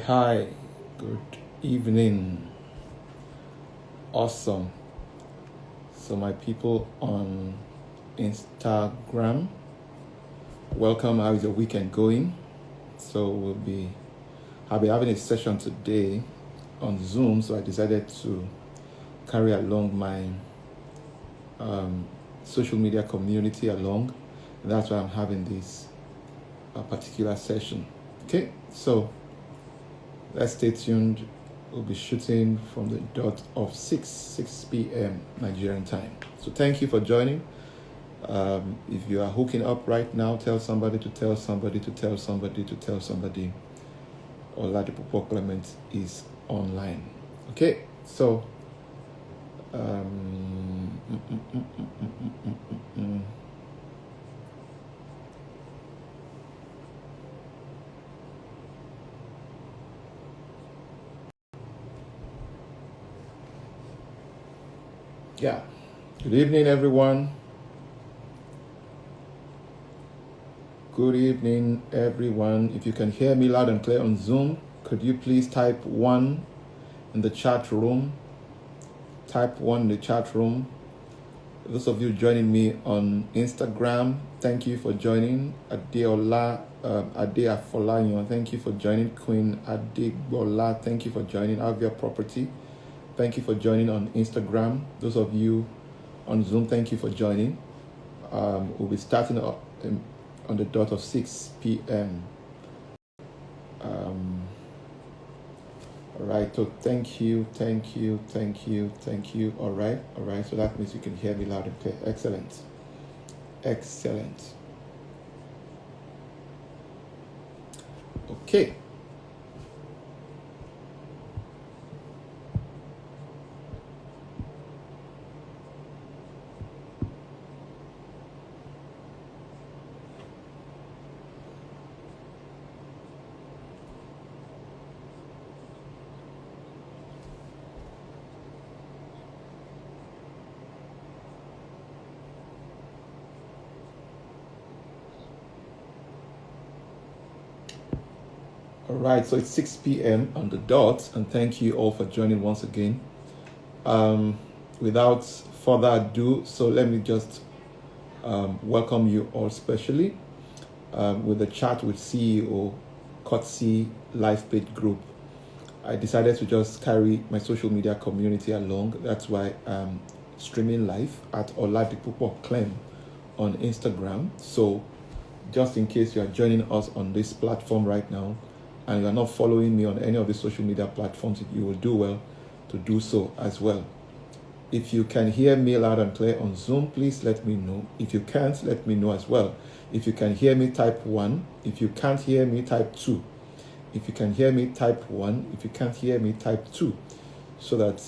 Hi, good evening. Awesome. So my people on Instagram, welcome. How is your weekend going? So I'll be having a session today on Zoom, so I decided to carry along my social media community along, and that's why I'm having this particular session. Okay, so let's stay tuned. We'll be shooting from the dot of 6 p.m. Nigerian time. So thank you for joining. If you are hooking up right now, tell somebody to tell somebody to tell somebody to tell somebody. Oladipupo Clement is online. Okay, so yeah. Good evening, everyone. Good evening, everyone. If you can hear me loud and clear on Zoom, could you please type 1 in the chat room? Type 1 in the chat room. Those of you joining me on Instagram, thank you for joining. Adeola, Ade Afolayan, thank you for joining. Queen Adegbola, thank you for joining. Avia Property, thank you for joining on Instagram. Those of you on Zoom, thank you for joining. We'll be starting on the dot of 6 p.m. All right, so thank you. All right. So that means you can hear me loud and clear. Excellent. Okay. All right, so it's 6 p.m. on the dot, and thank you all for joining once again. Without further ado, so let me just welcome you all specially with the chat with CEO Kotsi Life Page Group. I decided to just carry my social media community along. That's why I'm streaming live at Oladipupo Clem on Instagram. So just in case you are joining us on this platform right now, and you are not following me on any of the social media platforms, you will do well to do so as well. If you can hear me loud and clear on Zoom, please let me know. If you can't, let me know as well. If you can hear me, type 1. If you can't hear me, type 2. If you can hear me, type 1. If you can't hear me, type 2. So that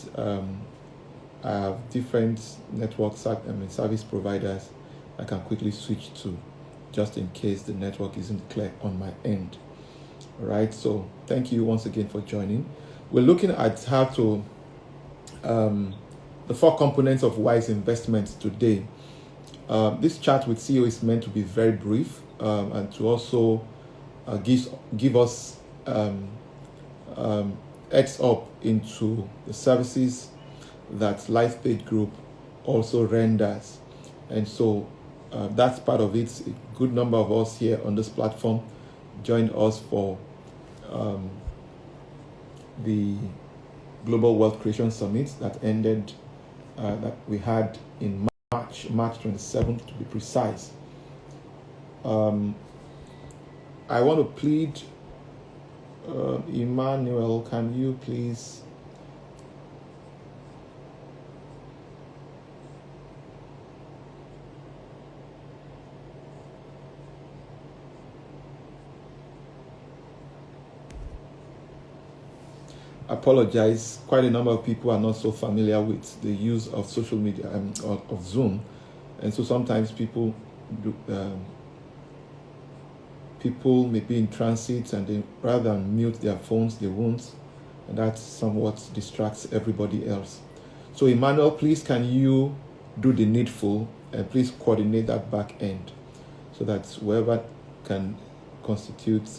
I have different network service providers I can quickly switch to, just in case the network isn't clear on my end. All right, so thank you once again for joining. We're looking at how to the 4 components of wise investments today. This chat with CEO is meant to be very brief and to also give us heads up into the services that LifePage Group also renders. And so that's part of it. A good number of us here on this platform joined us for the Global Wealth Creation Summit that ended, that we had in March 27th to be precise. I want to plead, Emmanuel, can you please apologize. Quite a number of people are not so familiar with the use of social media of Zoom, and so sometimes people may be in transit, and they, rather than mute their phones, they won't, and that somewhat distracts everybody else. So Emmanuel, please can you do the needful and please coordinate that back end so that whoever can constitute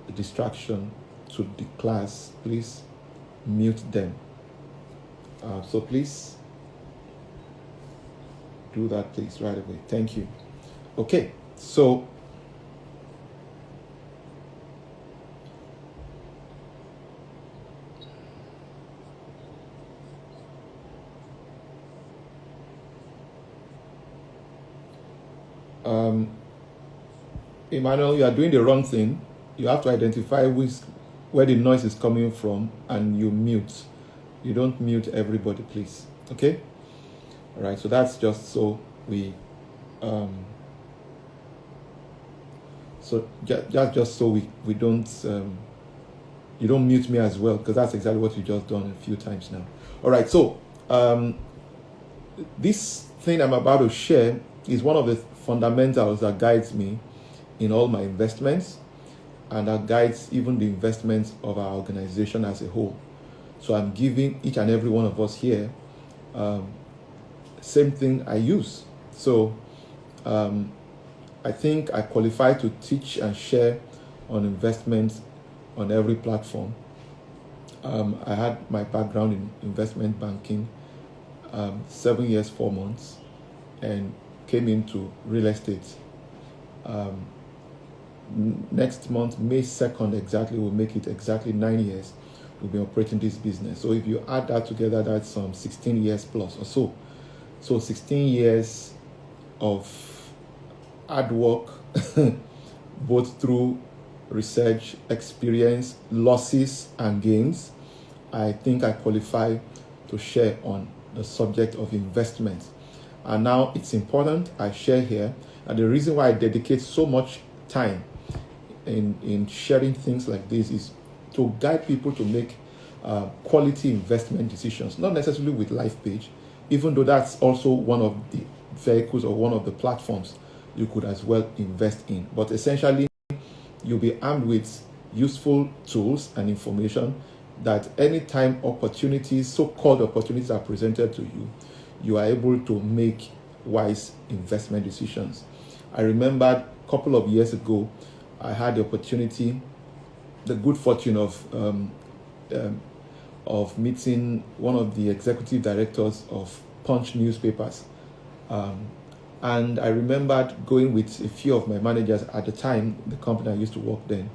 a distraction to the class, please mute them. So please do that, please, right away. Thank you. Okay, so Emmanuel, you are doing the wrong thing. You have to identify where the noise is coming from, and you mute. You don't mute everybody, please. Okay? All right, so that's just so we just so we don't you don't mute me as well, because that's exactly what you just done a few times now. All right, so this thing I'm about to share is one of the fundamentals that guides me in all my investments, and that guides even the investments of our organization as a whole. So I'm giving each and every one of us here same thing I use. So I think I qualify to teach and share on investments on every platform. I had my background in investment banking, 7 years, 4 months, and came into real estate. Next month, May 2nd exactly, will make it exactly 9 years we've been operating this business. So if you add that together, that's 16 years plus or so. So 16 years of hard work, both through research, experience, losses, and gains. I think I qualify to share on the subject of investment. And now it's important I share here, and the reason why I dedicate so much time in sharing things like this is to guide people to make quality investment decisions, not necessarily with LifePage, even though that's also one of the vehicles or one of the platforms you could as well invest in. But essentially, you'll be armed with useful tools and information that anytime opportunities, so-called opportunities, are presented to you, you are able to make wise investment decisions. I remember a couple of years ago, I had the opportunity, the good fortune of meeting one of the executive directors of Punch newspapers. And I remembered going with a few of my managers at the time, the company I used to work then.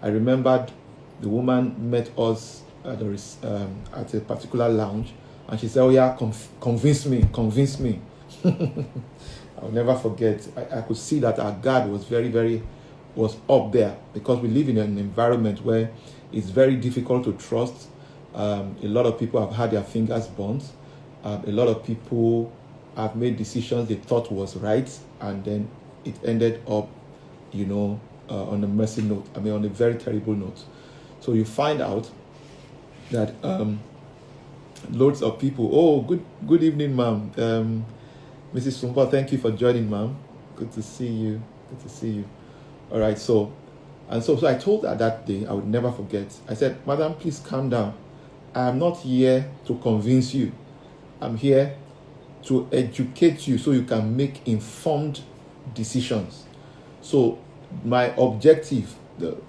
I remembered the woman met us at a particular lounge, and she said, "Oh yeah, convince me." I'll never forget. I could see that our guard was up there, because we live in an environment where it's very difficult to trust. A lot of people have had their fingers burnt. A lot of people have made decisions they thought was right, and then it ended up, on a messy note. On a very terrible note. So you find out that loads of people, "Oh, good evening, ma'am. Mrs. Sumpa, thank you for joining, ma'am. Good to see you. All right, so I told her that day, I would never forget. I said, "Madam, please calm down. I am not here to convince you. I'm here to educate you so you can make informed decisions." So my objective,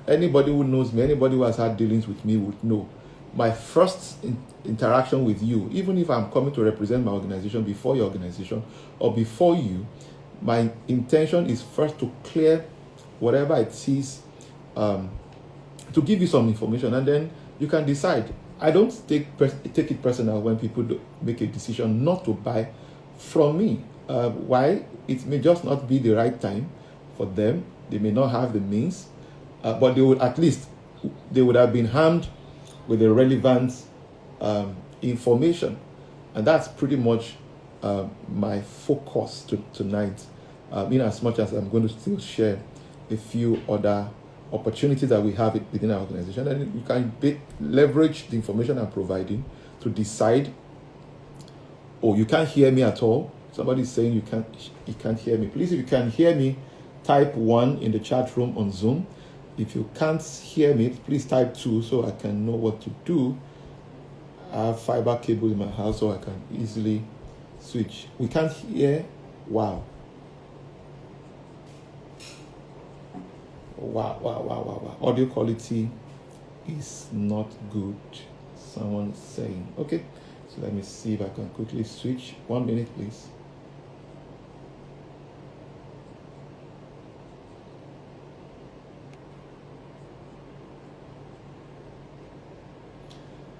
anybody who knows me, anybody who has had dealings with me would know, my first interaction with you, even if I'm coming to represent my organization before your organization or before you, my intention is first to clear whatever it is, to give you some information, and then you can decide. I don't take it personal when people make a decision not to buy from me. Why? It may just not be the right time for them. They may not have the means, but they would have been harmed with the relevant information. And that's pretty much my focus tonight, in as much as I'm going to still share a few other opportunities that we have within our organization, and you can leverage the information I'm providing to decide. "Oh, you can't hear me at all." Somebody's saying you can't hear me. Please, if you can hear me, type 1 in the chat room on Zoom. If you can't hear me, please type 2 so I can know what to do. I have fiber cable in my house, so I can easily switch. We can't hear. Wow. Wow, wow, wow, wow, wow. Audio quality is not good. Someone is saying. Okay, so let me see if I can quickly switch. 1 minute, please.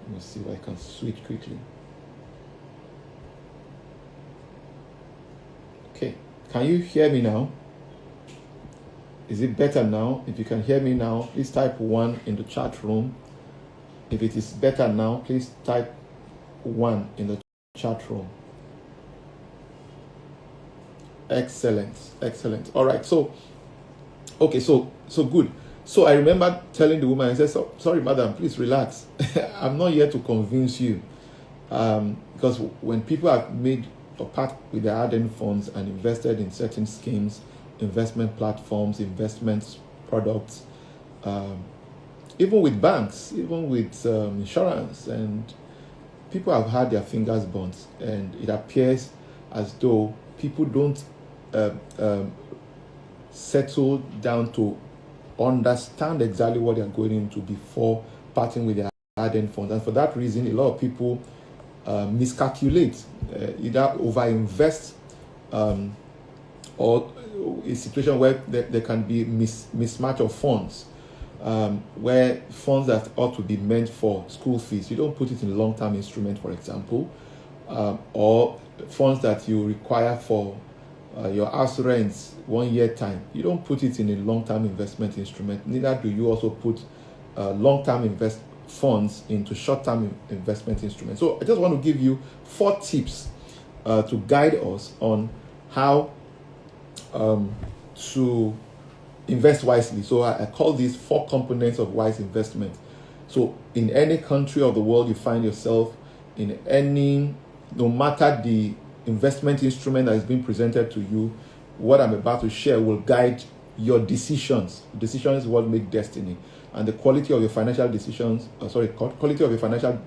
Let me see if I can switch quickly. Okay, can you hear me now? Is it better now? If you can hear me now, please type 1 in the chat room. If it is better now, please type 1 in the chat room. Excellent, excellent. All right, so okay, so good. So I remember telling the woman, I said, sorry, madam, please relax. I'm not here to convince you. Because when people have made a part with their hard-earned funds and invested in certain schemes, investment platforms, investment products, even with banks, even with insurance, and people have had their fingers burnt, and it appears as though people don't settle down to understand exactly what they're going into before parting with their hard-earned funds. And for that reason, a lot of people miscalculate, either overinvest, or a situation where there can be mismatch of funds, where funds that ought to be meant for school fees, you don't put it in a long-term instrument, for example, or funds that you require for your house rents 1 year time, you don't put it in a long-term investment instrument. Neither do you also put long-term funds into short-term investment instruments. So I just want to give you 4 tips to guide us on how to invest wisely. So I call these 4 components of wise investment. So in any country of the world you find yourself, no matter the investment instrument that is being presented to you, what I'm about to share will guide your decisions. Decisions is what make destiny, and the quality of your financial decisions, quality of your financial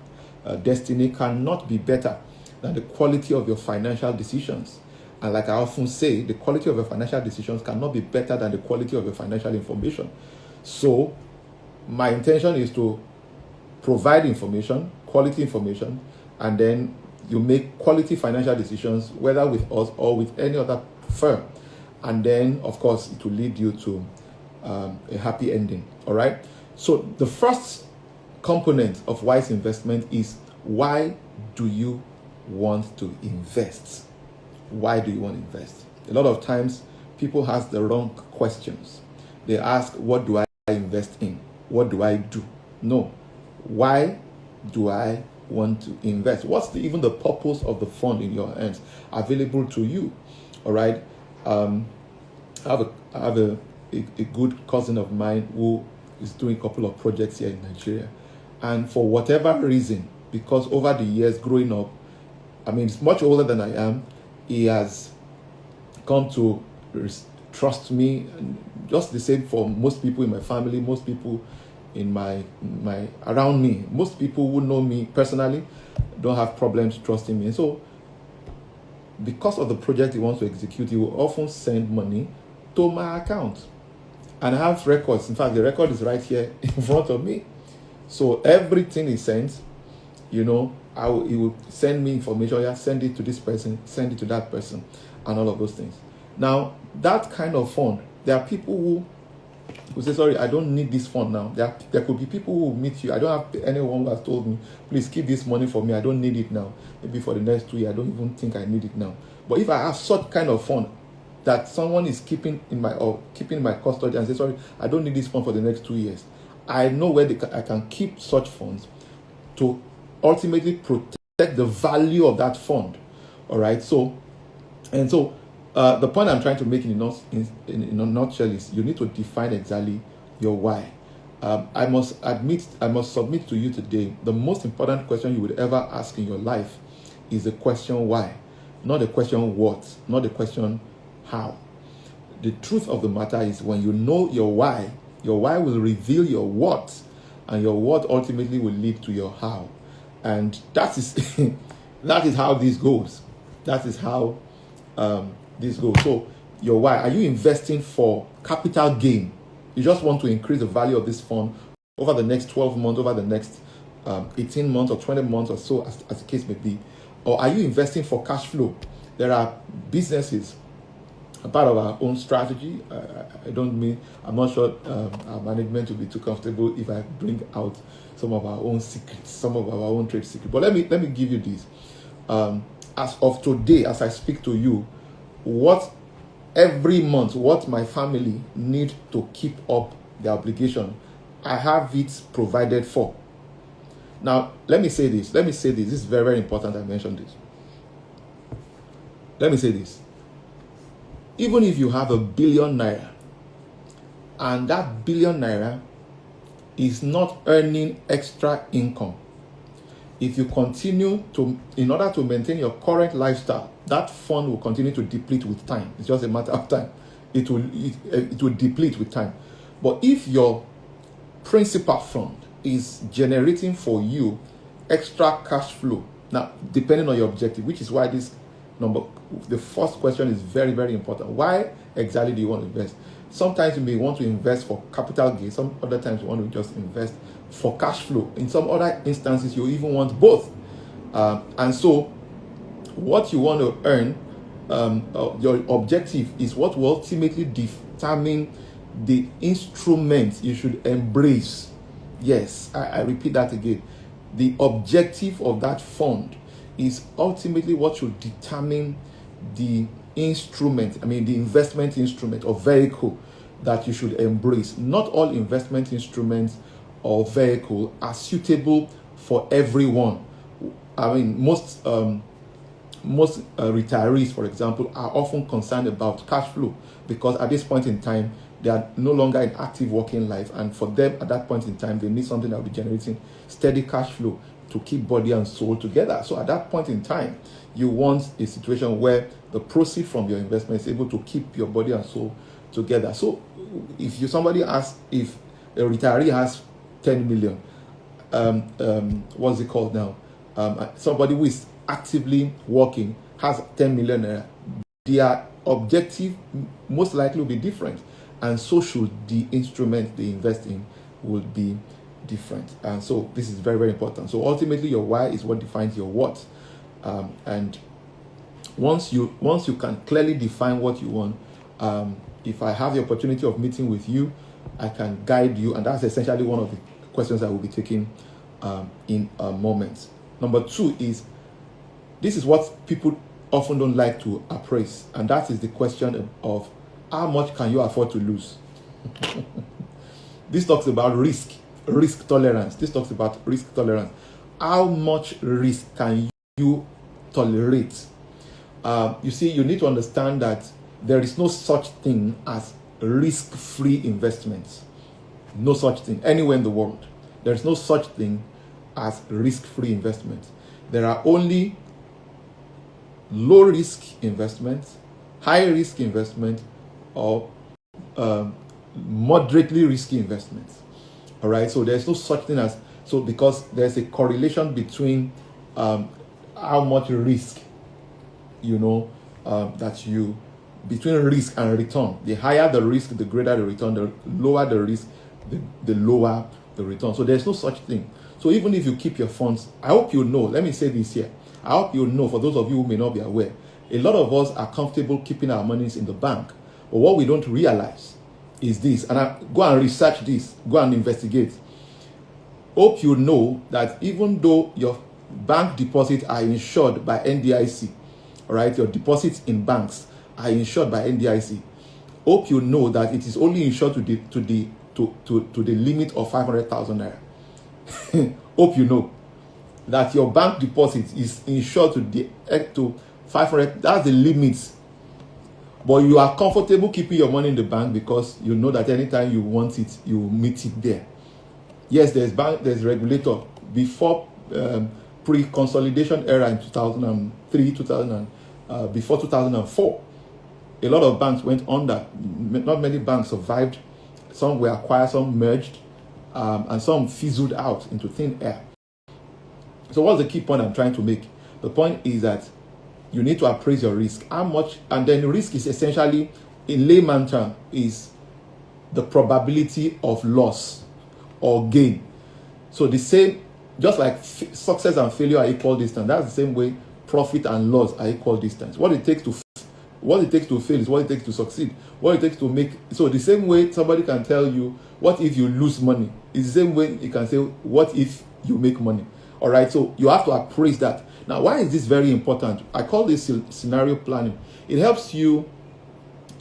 destiny cannot be better than the quality of your financial decisions. And like I often say, the quality of your financial decisions cannot be better than the quality of your financial information. So my intention is to provide information, quality information, and then you make quality financial decisions, whether with us or with any other firm. And then, of course, it will lead you to a happy ending. All right. So the first component of wise investment is, why do you want to invest? Why do you want to invest? A lot of times people ask the wrong questions. They ask, what do I invest in? What do I do? No. Why do I want to invest? What's even the purpose of the fund in your hands available to you? All right. I have a good cousin of mine who is doing a couple of projects here in Nigeria. And for whatever reason, because over the years growing up, I mean, he's much older than I am, he has come to trust me, and just the same for most people in my family, most people in my around me. Most people who know me personally don't have problems trusting me. And so because of the project he wants to execute, he will often send money to my account. And I have records. In fact, the record is right here in front of me. So everything he sends, he will send me information. Yeah, send it to this person, send it to that person, and all of those things. Now, that kind of fund, there are people who say, sorry, I don't need this fund now. There could be people who will meet you. I don't have anyone who has told me, please keep this money for me. I don't need it now. Maybe for the next 2 years, I don't even think I need it now. But if I have such kind of fund that someone is keeping in my custody and say, sorry, I don't need this fund for the next 2 years, I know where I can keep such funds to ultimately protect the value of that fund. All right. So the point I'm trying to make in a nutshell is, you need to define exactly your why. I must submit to you today, the most important question you would ever ask in your life is the question why, not the question what, not the question how. The truth of the matter is, when you know your why will reveal your what, and your what ultimately will lead to your how. And that is that is how this goes. That is how this goes. So your why, are you investing for capital gain? You just want to increase the value of this fund over the next 12 months, over the next 18 months or 20 months or so, as the case may be? Or are you investing for cash flow? There are businesses, a part of our own strategy. I'm not sure our management will be too comfortable if I bring out some of our own secrets, some of our own trade secrets. But let me give you this. As of today, as I speak to you, what every month, what my family need to keep up the obligation, I have it provided for. Now, let me say this. This is very, very important. I mentioned this. Let me say this. Even if you have £1 billion and that £1 billion is not earning extra income, if you continue to, in order to maintain your current lifestyle, that fund will continue to deplete with time. It's just a matter of time. It will deplete with time. But if your principal fund is generating for you extra cash flow, now depending on your objective, which is why the first question is very, very important. Why exactly do you want to invest? Sometimes you may want to invest for capital gain. Some other times you want to just invest for cash flow. In some other instances, you even want both. And so what you want to earn, your objective is what will ultimately determine the instrument you should embrace. Yes, I repeat that again. The objective of that fund is ultimately what should determine the instrument, the investment instrument or vehicle that you should embrace. Not all investment instruments or vehicle are suitable for everyone. Most retirees, for example, are often concerned about cash flow because at this point in time, they are no longer in active working life, and for them at that point in time, they need something that will be generating steady cash flow to keep body and soul together. So at that point in time, you want a situation where the proceeds from your investment is able to keep your body and soul together. So if if a retiree has 10 million, what's it called now? Somebody who is actively working has 10 million naira. Their objective most likely will be different, and so should the instrument they invest in will be different. And so this is very, very important. So ultimately, your why is what defines your what. And once you can clearly define what you want, if I have the opportunity of meeting with you, I can guide you, and that's essentially one of the questions I will be taking in a moment. Number two is, this is what people often don't like to appraise, and that is the question of how much can you afford to lose? This talks about risk tolerance. How much risk can you tolerate? You see, you need to understand that there is no such thing as risk-free investments. No such thing anywhere in the world. There is no such thing as risk-free investments. There are only low-risk investments, high-risk investments, or moderately risky investments. All right, so there's no such thing as, because there's a correlation between how much risk, between risk and return. The higher the risk, the greater the return. The lower the risk, the lower the return. So there's no such thing. So even if you keep your funds, I hope you know, let me say this here. I hope you know, for those of you who may not be aware, a lot of us are comfortable keeping our monies in the bank. But what we don't realize is this, and go and research this, go and investigate. Hope you know that even though your bank deposits are insured by NDIC, all right, your deposits in banks are insured by NDIC. Hope you know that it is only insured to the limit of 500,000 naira. Hope you know that your bank deposit is insured to 500. That's the limit. But you are comfortable keeping your money in the bank because you know that anytime you want it, you will meet it there. Yes, there's regulator. Before pre-consolidation era in 2003, before 2004, a lot of banks went under. Not many banks survived. Some were acquired, some merged, and some fizzled out into thin air. So what's the key point I'm trying to make? The point is that you need to appraise your risk. How much? And then risk is essentially, in layman term, is the probability of loss or gain. So the same, just like success and failure are equal distance, that's the same way profit and loss are equal distance. What it takes to fail is what it takes to succeed. What it takes to make, so the same way somebody can tell you, what if you lose money? It's the same way you can say, what if you make money? All right, so you have to appraise that. Now, why is this very important? I call this scenario planning. It helps you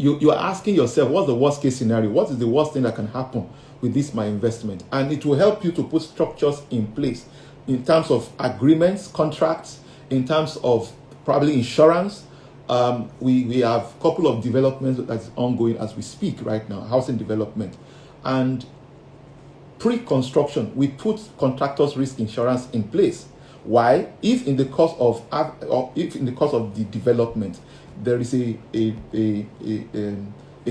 are asking yourself, what's the worst case scenario? What is the worst thing that can happen with this my investment? And it will help you to put structures in place in terms of agreements, contracts, in terms of probably insurance. We have a couple of developments that's ongoing as we speak right now, housing development. And pre-construction, we put contractors' risk insurance in place. Why? If in the course of the development there is a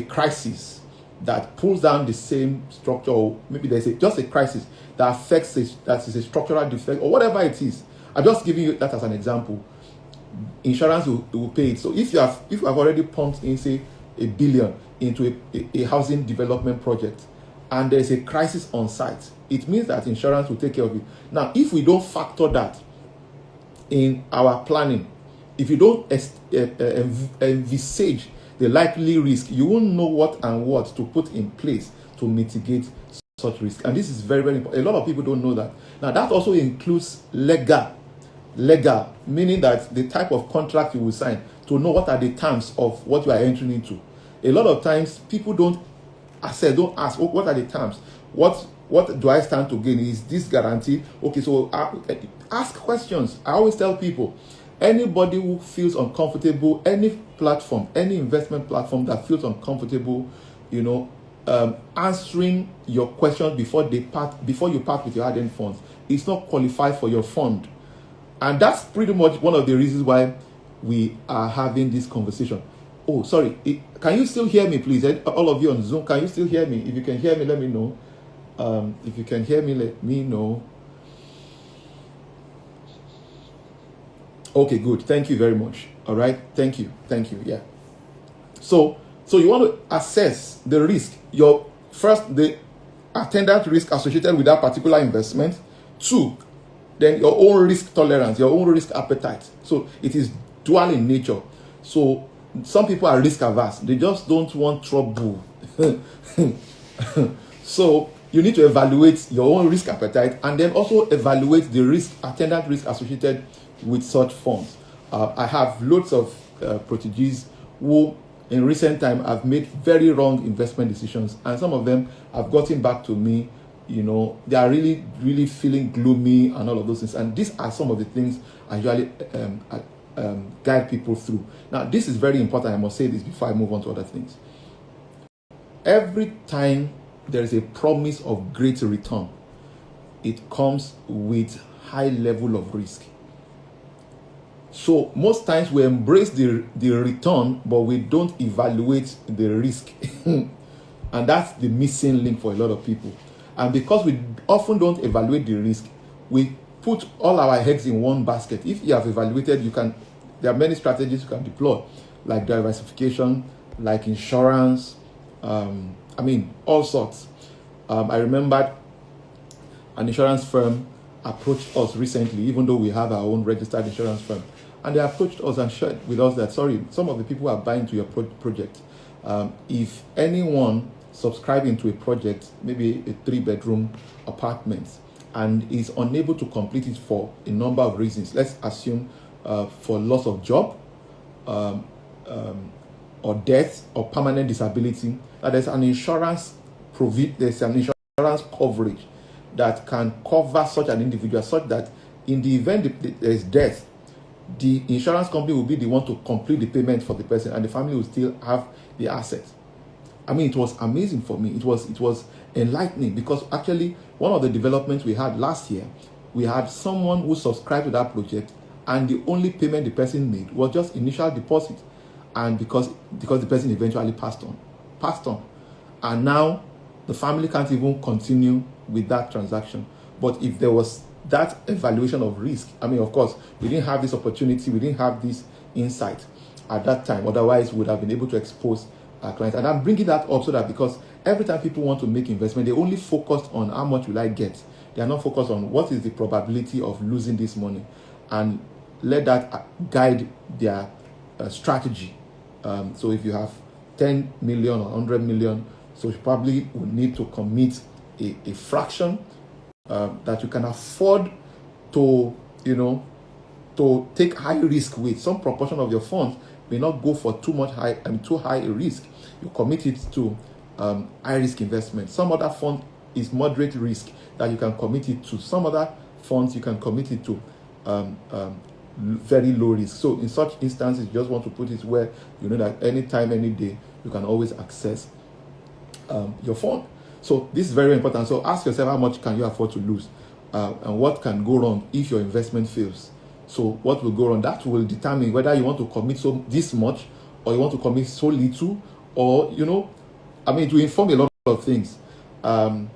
crisis that pulls down the same structure, or maybe there's just a crisis that affects that is a structural defect or whatever it is. I'm just giving you that as an example. Insurance will pay it. So if you have already pumped in, say, $1 billion into a housing development project, and there's a crisis on site, it means that insurance will take care of it. Now, if we don't factor that in our planning, if you don't envisage the likely risk, you won't know what to put in place to mitigate such risk. And this is very, very important. A lot of people don't know that. Now, that also includes legal, meaning that the type of contract you will sign, to know what are the terms of what you are entering into. A lot of times, people don't ask, what are the terms? What do I stand to gain? Is this guaranteed? Okay, so ask questions. I always tell people, anybody who feels uncomfortable, any platform, any investment platform that feels uncomfortable, answering your questions before you part with your hard-earned funds, is not qualified for your fund. And that's pretty much one of the reasons why we are having this conversation. Oh, sorry. Can you still hear me, please? All of you on Zoom, can you still hear me? If you can hear me, let me know. If you can hear me, let me know. Okay, good. Thank you very much. All right. Thank you. Yeah. So you want to assess the risk. The attendant risk associated with that particular investment. 2, then your own risk tolerance, your own risk appetite. So it is dual in nature. So some people are risk averse. They just don't want trouble. So you need to evaluate your own risk appetite and then also evaluate the attendant risk associated with such funds. I have loads of proteges who in recent time have made very wrong investment decisions, and some of them have gotten back to me. They are really, really feeling gloomy and all of those things. And these are some of the things I usually guide people through. Now, this is very important. I must say this before I move on to other things. Every time there is a promise of great return, it comes with high level of risk. So most times we embrace the return, but we don't evaluate the risk. And that's the missing link for a lot of people. And because we often don't evaluate the risk, we put all our eggs in one basket. If you have evaluated, there are many strategies you can deploy, like diversification, like insurance, all sorts. I remembered an insurance firm approached us recently, even though we have our own registered insurance firm. And they approached us and shared with us that, sorry, some of the people are buying to your project. If anyone subscribing to a project, maybe a 3-bedroom apartment, and is unable to complete it for a number of reasons, let's assume for loss of job, or death, or permanent disability, there's an insurance coverage that can cover such an individual, such that in the event there is death, the insurance company will be the one to complete the payment for the person, and the family will still have the assets. It was amazing for me. It was enlightening, because actually one of the developments we had last year, we had someone who subscribed to that project, and the only payment the person made was just initial deposit, and because the person eventually passed on, and now the family can't even continue with that transaction. But if there was that evaluation of risk, of course, we didn't have this opportunity, we didn't have this insight at that time. Otherwise, we would have been able to expose our clients. And I'm bringing that up so that, because every time people want to make investment, they only focus on how much will I get. They are not focused on what is the probability of losing this money, and let that guide their strategy. So if you have 10 million or 100 million, so you probably will need to commit a fraction that you can afford to, to take high risk with. Some proportion of your funds may not go for too high a risk. You commit it to high risk investment. Some other fund is moderate risk that you can commit it to. Some other funds you can commit it to very low risk. So in such instances, you just want to put it where you know that anytime, any day, you can always access your fund. So this is very important. So ask yourself, how much can you afford to lose? And what can go wrong if your investment fails? So what will go wrong? That will determine whether you want to commit this much, or you want to commit so little, or it will inform a lot of things. And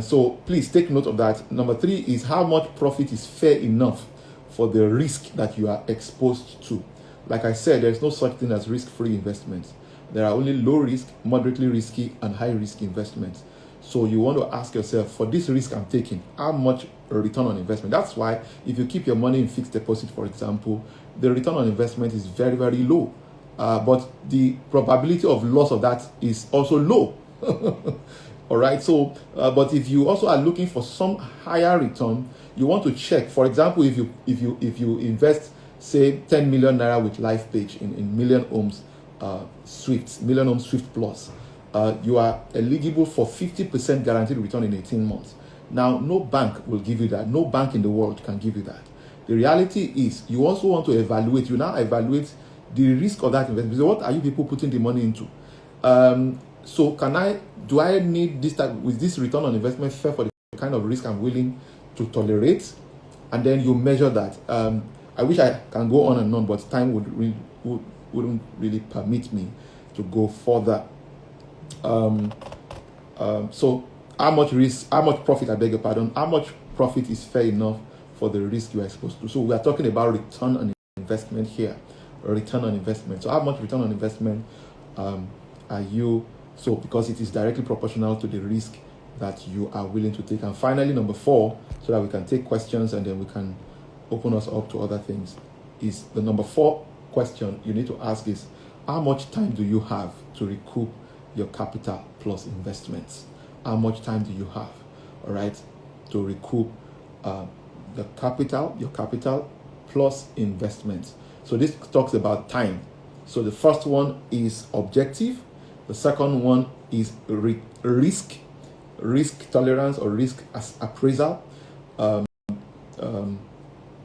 so please take note of that. Number 3 is how much profit is fair enough for the risk that you are exposed to. Like I said, there's no such thing as risk-free investments. There are only low risk, moderately risky, and high risk investments. So you want to ask yourself, for this risk I'm taking, how much return on investment? That's why if you keep your money in fixed deposit, for example, the return on investment is very, very low. But the probability of loss of that is also low. All right. So, but if you also are looking for some higher return, you want to check. For example, if you invest, say, 10 million naira with LifePage in Million Homes Million Homes Swift Plus, you are eligible for 50% guaranteed return in 18 months. Now, no bank will give you that. No bank in the world can give you that. The reality is, you also want to evaluate. You now evaluate the risk of that investment. So what are you people putting the money into? So do I need this type, with this return on investment fair for the kind of risk I'm willing to tolerate? And then you measure that. I wish I can go on and on, but time wouldn't really permit me to go further. So how much profit, I beg your pardon, how much profit is fair enough for the risk you are exposed to? So we are talking about return on investment here. Return on investment. So how much return on investment are you? So because it is directly proportional to the risk that you are willing to take. And finally, number 4, so that we can take questions and then we can open us up to other things, is the number 4 question you need to ask is, how much time do you have to recoup your capital plus investments? How much time do you have, all right, to recoup your capital plus investments? So this talks about time. So the first one is objective. The second one is risk tolerance or risk appraisal.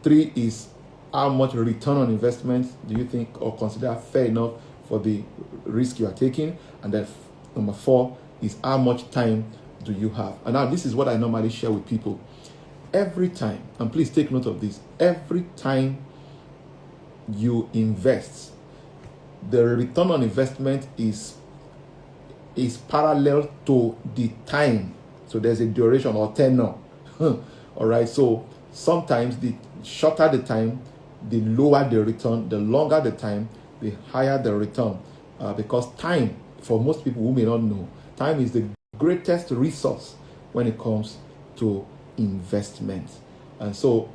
3 is how much return on investment do you think or consider fair enough for the risk you are taking. And then number 4 is how much time do you have. And now this is what I normally share with people. Every time, and please take note of this, every time you invest, the return on investment is parallel to the time. So there's a duration or tenure. All right. So sometimes the shorter the time, the lower the return. The longer the time, the higher the return. Because time, for most people who may not know, time is the greatest resource when it comes to investment. And so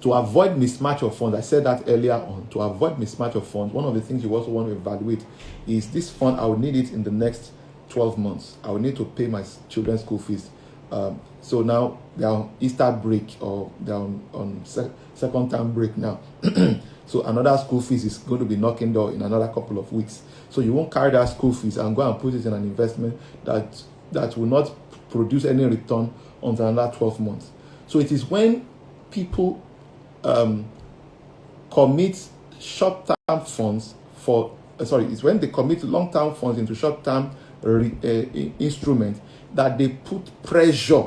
to avoid mismatch of funds, I said that earlier on, to avoid mismatch of funds, one of the things you also want to evaluate is this fund, I will need it in the next 12 months. I will need to pay my children's school fees. So now they're on Easter break, or they're on second term break now. So another school fees is going to be knocking door in another couple of weeks. So you won't carry that school fees and go and put it in an investment that will not produce any return until another 12 months. So it is when people commit short-term funds it's when they commit long-term funds into short-term instruments that they put pressure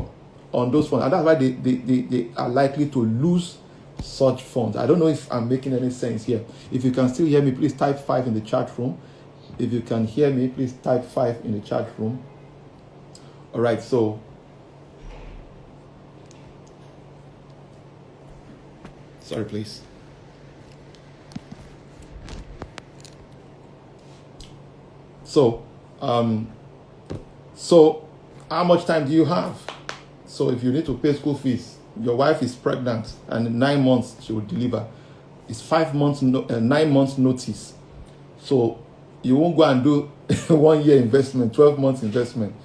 on those funds, and that's why they are likely to lose such funds. I don't know if I'm making any sense here. If you can still hear me, please type 5 in the chat room. If you can hear me, please type 5 in the chat room. All right, so sorry, please. So So how much time do you have? So if you need to pay school fees, your wife is pregnant, and in 9 months she will deliver. It's 5 months, 9 months notice. So you won't go and do 1 year investment, 12 months investment,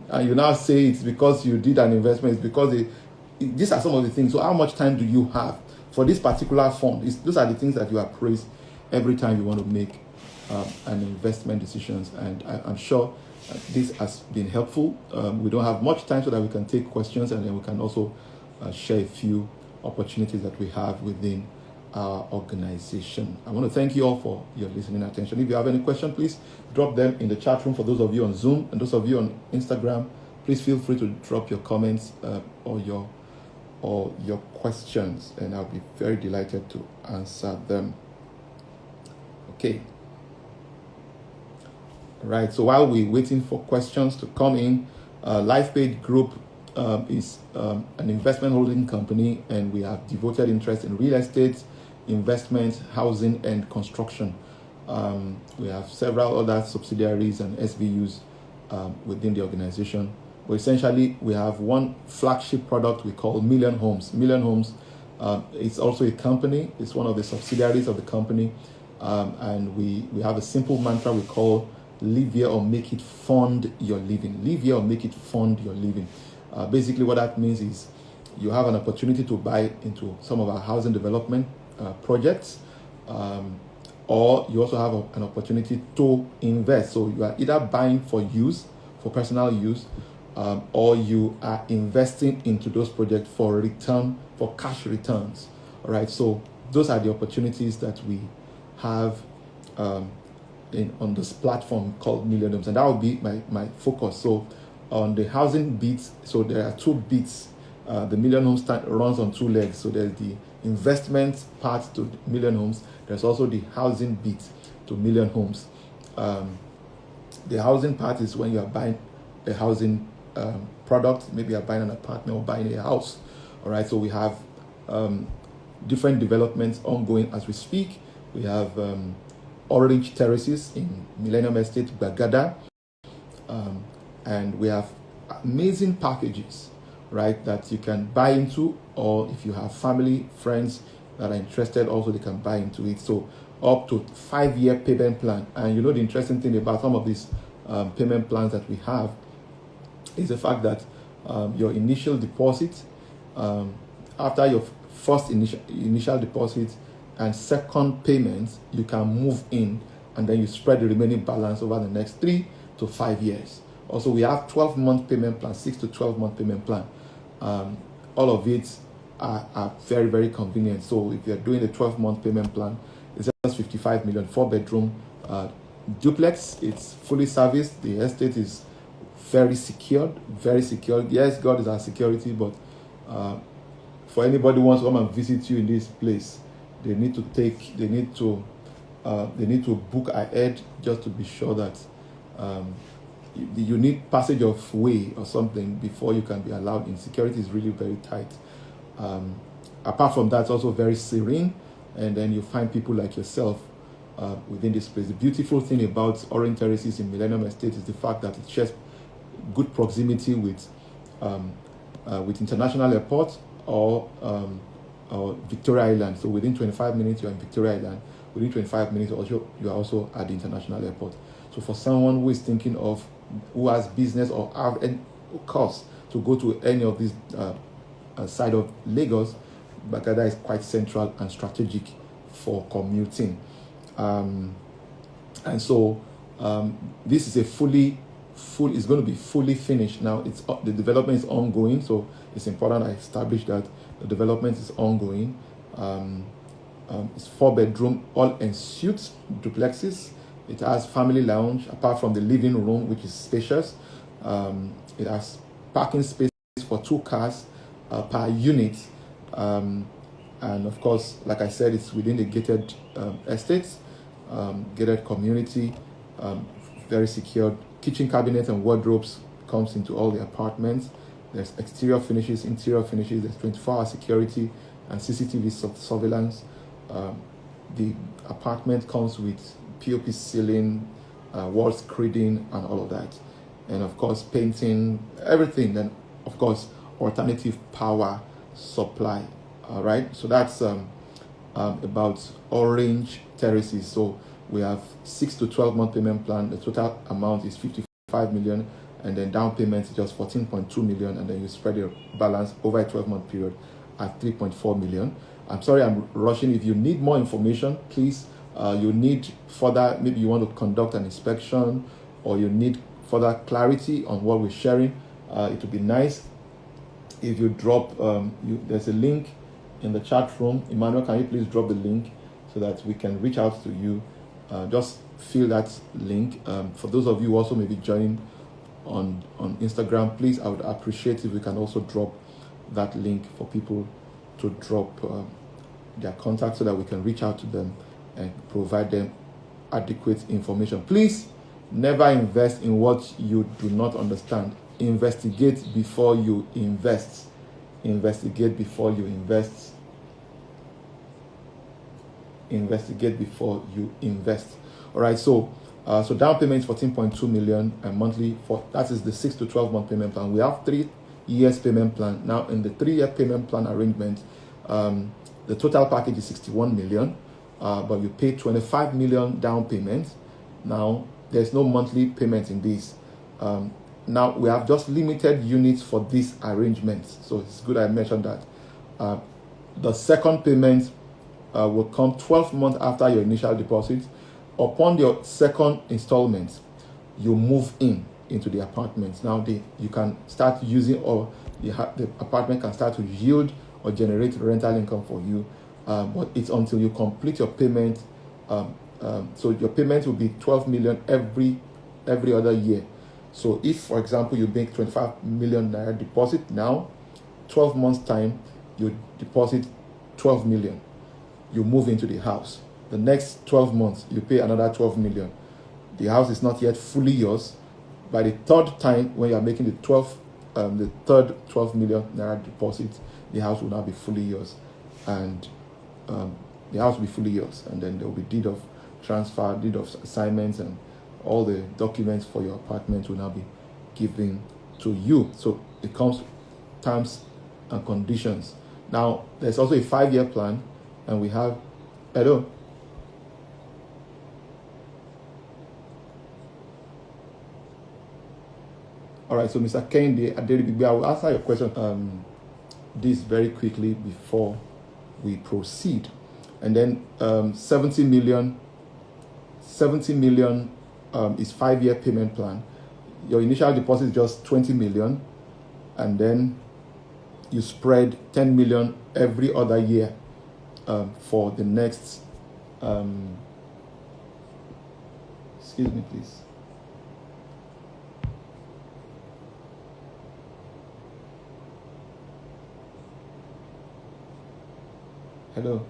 and you now say it's because you did an investment. It's because these are some of the things. So how much time do you have for this particular fund? Those are the things that you appraise every time you want to make an investment decisions. And I'm sure this has been helpful. We don't have much time, so that we can take questions, and then we can also share a few opportunities that we have within our organization. I want to thank you all for your listening attention. If you have any question, please drop them in the chat room. For those of you on Zoom and those of you on Instagram, please feel free to drop your comments or your questions, and I'll be very delighted to answer them. Okay. Right. So while we're waiting for questions to come in, LifePage Group is an investment holding company, and we have devoted interest in real estate, investment, housing, and construction. We have several other subsidiaries and SBUs within the organization. But essentially, we have one flagship product we call Million Homes. Million Homes, it's also a company. It's one of the subsidiaries of the company. And we have a simple mantra we call live here or make it fund your living. Live here or make it fund your living. Basically, what that means is you have an opportunity to buy into some of our housing development projects, or you also have an opportunity to invest. So you are either buying for use, for personal use, or you are investing into those projects for return, for cash returns. All right. So those are the opportunities that we have on this platform called Million Homes, and that will be my focus. So on the housing bits, so there are 2 bits. The Million Homes runs on 2 legs. So there's the investment part to Million Homes. There's also the housing bit to Million Homes. The housing part is when you are buying a housing product. Maybe you're buying an apartment or buying a house. All right. So we have different developments ongoing as we speak. We have Orange Terraces in Millennium Estate, Bagada. And we have amazing packages, right, that you can buy into, or if you have family, friends that are interested, also they can buy into it. So up to 5-year payment plan. And you know, the interesting thing about some of these payment plans that we have is the fact that your initial deposit, after your first initial deposit and second payment, you can move in, and then you spread the remaining balance over the next 3 to 5 years. Also, we have 12-month payment plan, 6 to 12-month payment plan. All of it are very, very convenient. So if you're doing a 12-month payment plan, it's just 55 million, 4-bedroom duplex. It's fully serviced. The estate is very secured, very secured. Yes, God is our security, but for anybody who wants to come and visit you in this place, they need to book ahead, just to be sure that you need passage of way or something before you can be allowed in. Security is really very tight. Apart from that, it's also very serene, and then you find people like yourself within this place. The beautiful thing about Orange Terraces in Millennium Estate is the fact that it shares good proximity with International Airport or Victoria Island. So within 25 minutes you're in Victoria Island. Within 25 minutes also you are also at the International Airport. So for someone who is thinking of, who has business or have any cost to go to any of these side of Lagos, Bagada is quite central and strategic for commuting. And so this is it's going to be fully finished now. The development is ongoing, so it's important I establish that the development is ongoing. It's 4-bedroom, all ensuite duplexes. It has family lounge, apart from the living room, which is spacious. It has parking space for 2 cars per unit. And of course, like I said, it's within the gated estates, gated community, very secured. Kitchen cabinets and wardrobes comes into all the apartments. There's exterior finishes, interior finishes. There's 24-hour security and CCTV surveillance. The apartment comes with POP ceiling, wall screeding and all of that, and of course painting, everything. Then of course alternative power supply. All right, so that's about Orange Terraces. So we have 6 to 12 month payment plan. The total amount is 55 million, and then down payment is just 14.2 million, and then you spread your balance over a 12-month period at 3.4 million. I'm sorry I'm rushing. If you need more information, please, you need further, maybe you want to conduct an inspection, or you need further clarity on what we're sharing, it would be nice if you drop, there's a link in the chat room. Emmanuel, can you please drop the link so that we can reach out to you? Just fill that link. For those of you who also may be joining on Instagram, please, I would appreciate if we can also drop that link for people to drop their contact so that we can reach out to them and provide them adequate information. Please never invest in what you do not understand. Investigate before you invest. Investigate before you invest. Investigate before you invest. All right, so down payment is 14.2 million, and monthly that is the 6 to 12 month payment plan. We have 3 years payment plan. Now in the 3-year payment plan arrangement, the total package is 61 million, but you pay 25 million down payment. Now there's no monthly payment in this. Now we have just limited units for this arrangement, so it's good I mentioned that. The second payment will come 12 months after your initial deposit. Upon your second installment, you move into the apartment. Now you can start using, or the apartment can start to yield or generate rental income for you, but it's until you complete your payment. So your payment will be 12 million every other year. So if, for example, you make 25 million naira deposit now, 12 months time, you deposit 12 million. You move into the house. The next 12 months, you pay another 12 million. The house is not yet fully yours. By the third time, when you are making the third 12 million naira deposit, the house will now be fully yours. And the house will be fully yours. And then there will be deed of transfer, deed of assignments, and all the documents for your apartment will now be given to you. So it comes terms and conditions. Now, there's also a 5-year plan, and we have, hello? All right, so Mr. Kende Aderibigbe, I will answer your question this very quickly before we proceed. And then 70 million is 5-year payment plan. Your initial deposit is just 20 million, and then you spread 10 million every other year for the next excuse me please. Hello.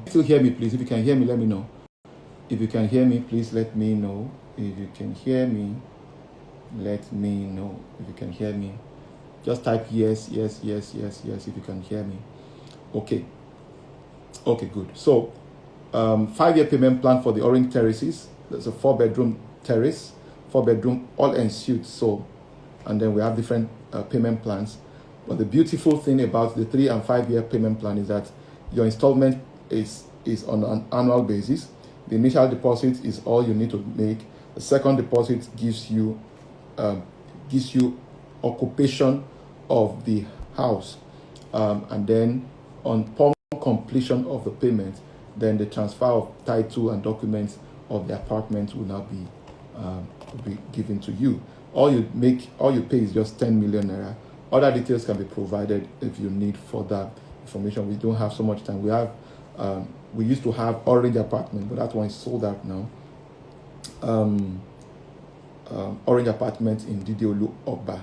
Still hear me, please? If you can hear me, let me know. If you can hear me, please let me know. If you can hear me, let me know. If you can hear me, just type yes, yes, yes, yes, yes, if you can hear me. Okay, good. So 5-year payment plan for the Orange Terraces. There's a 4-bedroom terrace, 4-bedroom all ensuite. So, and then we have different payment plans. But the beautiful thing about the 3 and 5-year payment plan is that your installment is on an annual basis. The initial deposit is all you need to make. The second deposit gives you occupation of the house, and then upon completion of the payment, then the transfer of title and documents of the apartment will now be given to you. All you pay is just 10 million naira. Other details can be provided if you need further information. We don't have so much time. We have We used to have Orange Apartment, but that one is sold out now. Orange Apartment in Didiolu Ogba.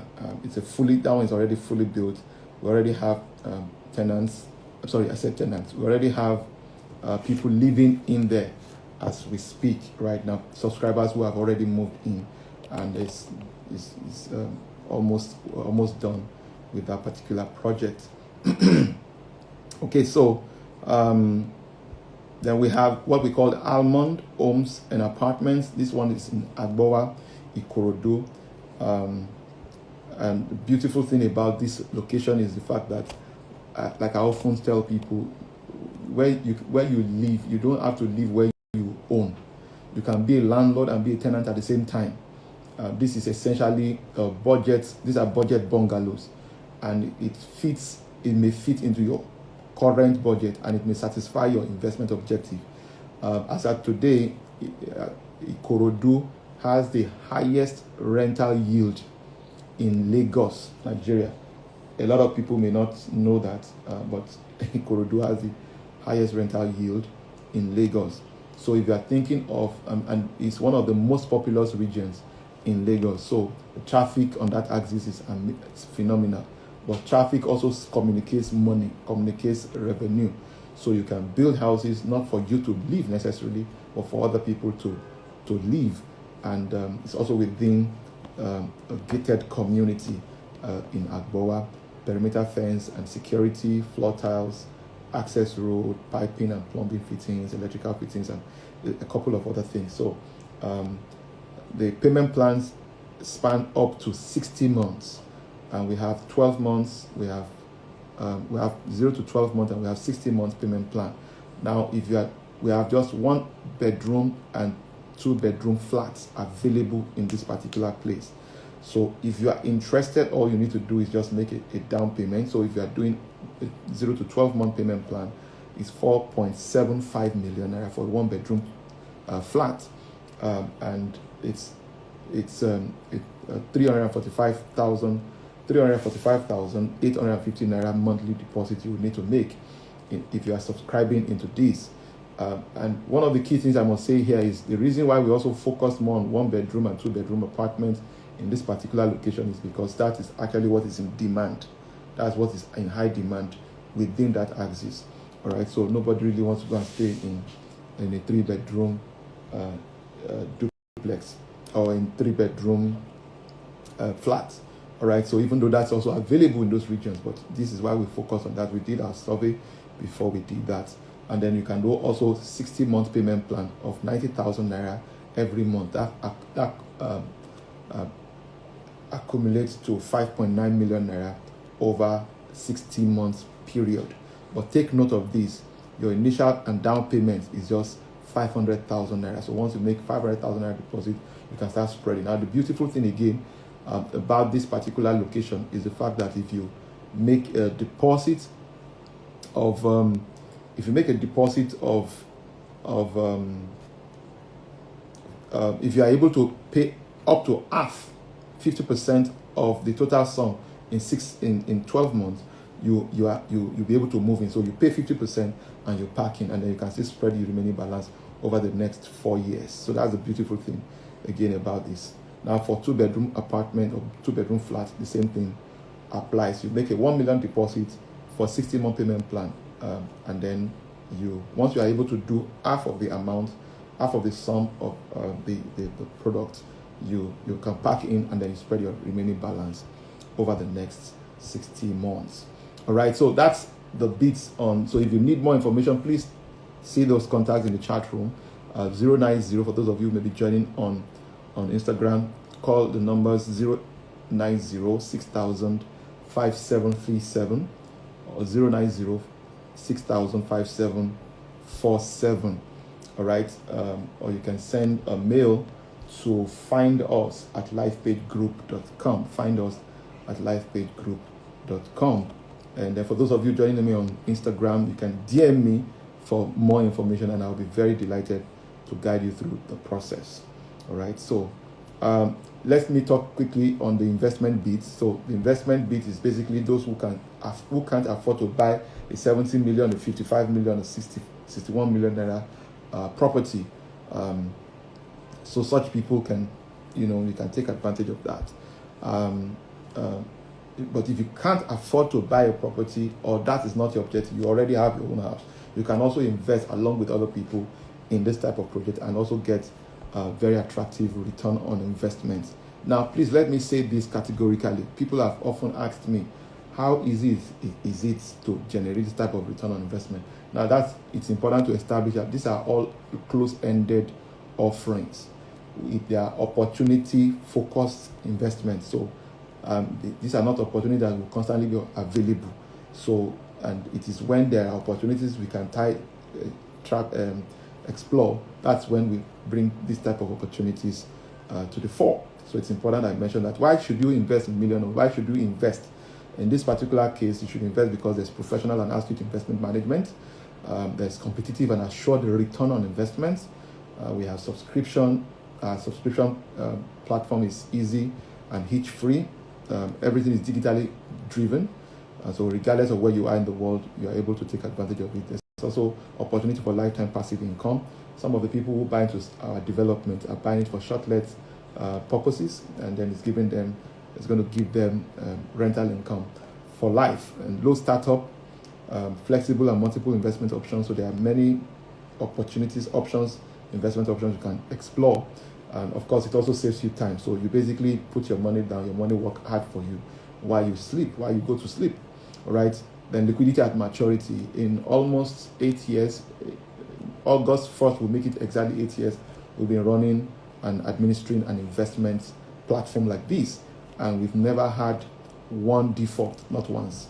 That one is already fully built. We already have tenants. I'm sorry, I said tenants. We already have people living in there as we speak right now. Subscribers who have already moved in, and it's almost done with that particular project. Okay, so then we have what we call Almond Homes and Apartments. This one is in Agbowa, Ikorodu. And the beautiful thing about this location is the fact that, like I often tell people, where you live, you don't have to live where you own. You can be a landlord and be a tenant at the same time. This is essentially these are budget bungalows, and it may fit into your current budget, and it may satisfy your investment objective. As of today, Ikorodu has the highest rental yield in Lagos, Nigeria. A lot of people may not know that, but Ikorodu has the highest rental yield in Lagos. So if you are thinking of, and it's one of the most populous regions in Lagos, so the traffic on that axis is phenomenal. But traffic also communicates money, communicates revenue. So you can build houses not for you to live necessarily, but for other people to live. And it's also within a gated community in Agbowa, perimeter fence and security, floor tiles, access road, piping and plumbing fittings, electrical fittings, and a couple of other things. So the payment plans span up to 60 months. And we have 12 months, we have 0 to 12 months, and we have 60 months payment plan. Now, we have just 1 bedroom and 2 bedroom flats available in this particular place. So if you are interested, all you need to do is just make a down payment. So if you are doing a 0 to 12 month payment plan, it's 4.75 million naira for 1 bedroom flat, and it's 345,850 naira monthly deposit you will need to make if you are subscribing into this. And one of the key things I must say here is the reason why we also focus more on 1 bedroom and 2 bedroom apartments in this particular location is because that is actually what is in demand. That's what is in high demand within that axis. All right, so nobody really wants to go and stay in a 3 bedroom duplex or in 3 bedroom flats. All right, so even though that's also available in those regions, but this is why we focus on that. We did our survey before we did that. And then you can do also 60-month payment plan of 90,000 naira every month. That accumulates to 5.9 million naira over 16 months period. But take note of this: your initial and down payment is just 500,000 naira. So once you make 500,000 naira deposit, you can start spreading. Now the beautiful thing again about this particular location is the fact that if you make a deposit of if you are able to pay up to half, 50% of the total sum in 12 months, you'll be able to move in. So you pay 50% and you park in, and then you can still spread your remaining balance over the next 4 years. So that's the beautiful thing again about this. Now for 2 bedroom apartment or 2 bedroom flat, the same thing applies. You make a 1 million deposit for 60-month payment plan, and then once you are able to do half of the amount, half of the sum of the product, you can pack in, and then you spread your remaining balance over the next 60 months. All right, so that's the bits on. So if you need more information, please see those contacts in the chat room. 090 for those of you who may be joining on Instagram, call the numbers 090 6000 5737 or 090 6000 5747. All right, or you can send a mail to find us at lifepagegroup.com. Find us at lifepagegroup.com. And then for those of you joining me on Instagram, you can DM me for more information, and I'll be very delighted to guide you through the process. All right, so let me talk quickly on the investment bits. So the investment bit is basically those who can't afford to buy a 70 million, a 55 million, a 61 million naira property. So such people can, you can take advantage of that. But if you can't afford to buy a property, or that is not your objective, you already have your own house, you can also invest along with other people in this type of project and also get very attractive return on investment. Now, please let me say this categorically. People have often asked me, how easy is it to generate this type of return on investment? Now, it's important to establish that these are all close-ended offerings. They are opportunity-focused investments. So these are not opportunities that will constantly be available. So, and it is when there are opportunities we can explore. That's when we bring this type of opportunities to the fore. So it's important I mention that. Why should you invest in Million Homes? Why should you invest? In this particular case, you should invest because there's professional and astute investment management. There's competitive and assured return on investments. We have subscription. Our subscription platform is easy and hitch-free. Everything is digitally driven. So regardless of where you are in the world, you are able to take advantage of it. There's also opportunity for lifetime passive income. Some of the people who buy into our development are buying it for short-let purposes, and then it's going to give them rental income for life. And low startup, flexible and multiple investment options. So there are many opportunities, investment options you can explore. And of course, it also saves you time. So you basically put your money down, your money work hard for you while you sleep, while you go to sleep. All right. Then liquidity at maturity. In almost 8 years, August 1st will make it exactly 8 years. We've been running and administering an investment platform like this, and we've never had one default. Not once.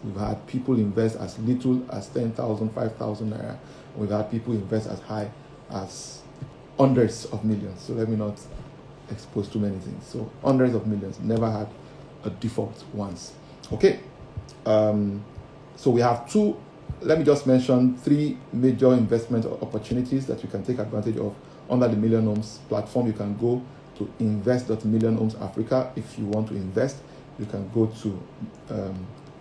We've had people invest as little as 10,000, 5,000 naira. We've had people invest as high as hundreds of millions. So let me not expose too many things. So hundreds of millions, never had a default once. Okay. So we have let me just mention 3 major investment opportunities that you can take advantage of under the Million Homes platform. You can go to invest.millionhomes Africa. If you want to invest, you can go to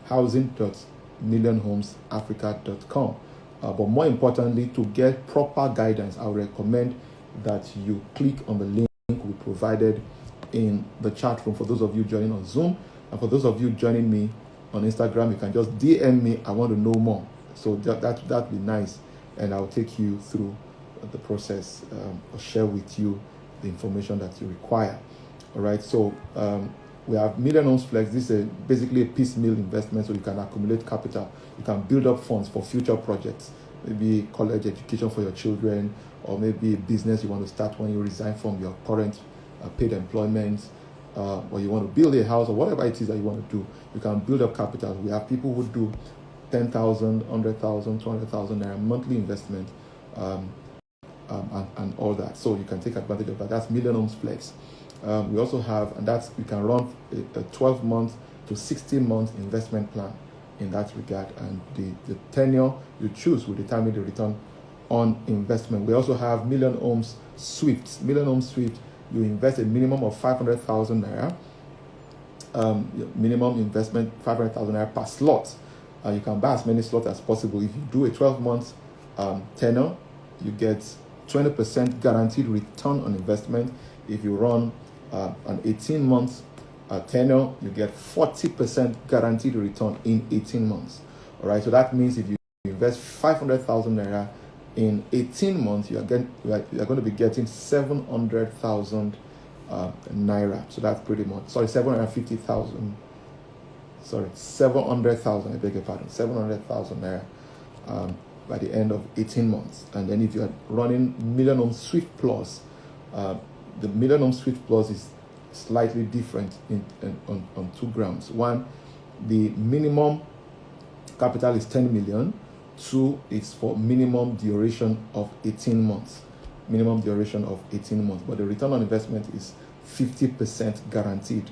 housing.millionhomesafrica.com. But more importantly, to get proper guidance, I would recommend that you click on the link we provided in the chat room for those of you joining on Zoom. And for those of you joining me on Instagram, you can just DM me, I want to know more. So that'd be nice. And I'll take you through the process or share with you the information that you require. All right. So we have Million Homes Flex. This is basically a piecemeal investment, so you can accumulate capital. You can build up funds for future projects, maybe college education for your children, or maybe a business you want to start when you resign from your current paid employment, or you want to build a house, or whatever it is that you want to do. You can build up capital. We have people who do 10,000, 100,000, 200,000 naira monthly investment, and all that. So you can take advantage of that. That's Million Homes Flex. We also have, and that's, you can run a 12-month to 16-month investment plan in that regard, and the tenure you choose will determine the return on investment. We also have Million Homes Swift. Million Homes Swift, you invest a minimum of 500,000 naira. Minimum investment 500,000 naira per slot. You can buy as many slots as possible. If you do a 12-month tenure, you get 20% guaranteed return on investment. If you run an 18-month tenure, you get 40% guaranteed return in 18 months. All right, so that means if you invest 500,000 naira in 18 months, you are going to be getting 700,000 naira. So that's pretty much, 750,000. 700,000. I beg your pardon, 700,000 naira by the end of 18 months. And then if you are running Million Homes Swift Plus, the Million Homes Swift Plus is slightly different on 2 grounds. One, the minimum capital is 10 million. 2, is for minimum duration of 18 months. But the return on investment is 50% guaranteed.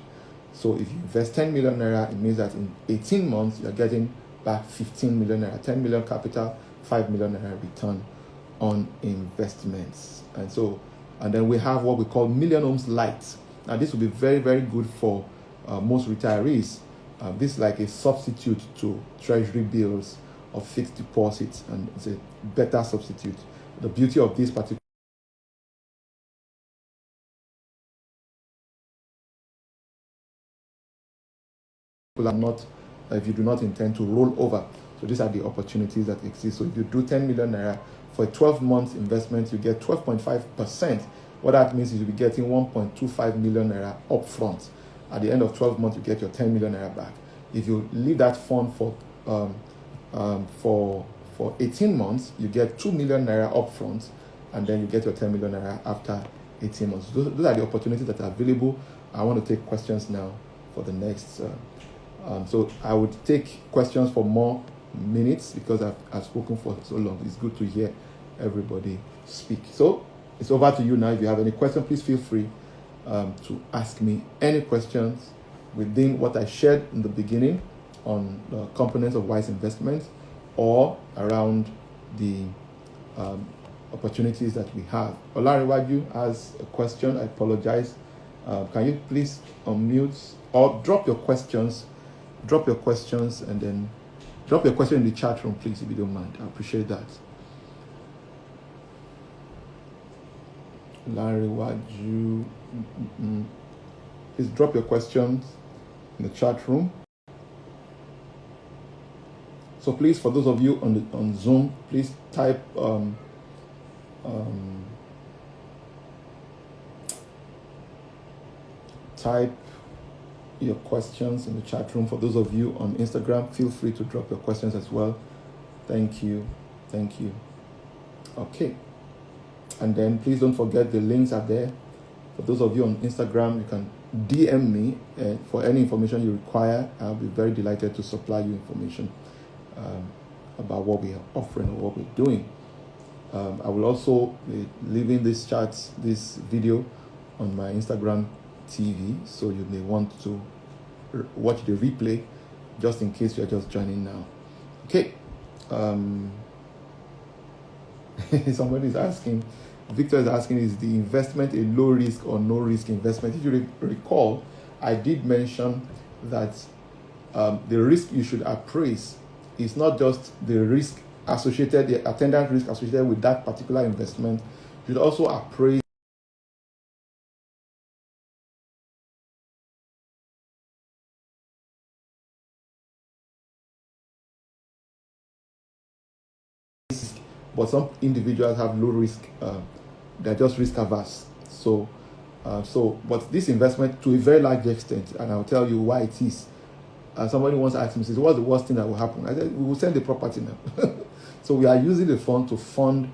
So if you invest 10 million naira, it means that in 18 months, you're getting back 15 million naira, 10 million capital, 5 million naira return on investments. And then we have what we call Million Homes Lite. Now, this will be very, very good for most retirees. This is like a substitute to treasury bills of fixed deposits, and it's a better substitute. The beauty of this particular are not, if you do not intend to roll over. So these are the opportunities that exist. So if you do 10 million naira for a 12-month investment, you get 12.5%. What that means is you'll be getting 1.25 million naira upfront. At the end of 12 months, you get your 10 million naira back. If you leave that fund for 18 months, you get 2 million naira upfront, and then you get your 10 million naira after 18 months. Those are the opportunities that are available. I want to take questions now for the next. So I would take questions for more minutes because I've spoken for so long. It's good to hear everybody speak. So it's over to you now. If you have any question, please feel free to ask me any questions within what I shared in the beginning on the components of wise investment, or around the opportunities that we have. Olariwaju has a question. I apologize. Can you please unmute or drop your questions? Drop your questions, and then drop your question in the chat room, please, if you don't mind. I appreciate that. Olariwaju, please drop your questions in the chat room. So please, for those of you on Zoom, please type type your questions in the chat room. For those of you on Instagram, feel free to drop your questions as well. Thank you. Okay, and then please don't forget the links are there. For those of you on Instagram, you can DM me for any information you require. I'll be very delighted to supply you information about what we are offering or what we're doing. I will also be leaving this video on my Instagram TV, so you may want to watch the replay just in case you're just joining now. Okay. Somebody is asking, Victor is asking, is the investment a low risk or no risk investment? If you recall, I did mention that the risk you should appraise is not just the risk associated, the attendant risk associated with that particular investment. You should also appraise but some individuals have low risk, they're just risk averse. But this investment, to a very large extent, and I'll tell you why it is. Somebody once asked me, says, what's the worst thing that will happen? I said, we will sell the property now. So we are using the fund to fund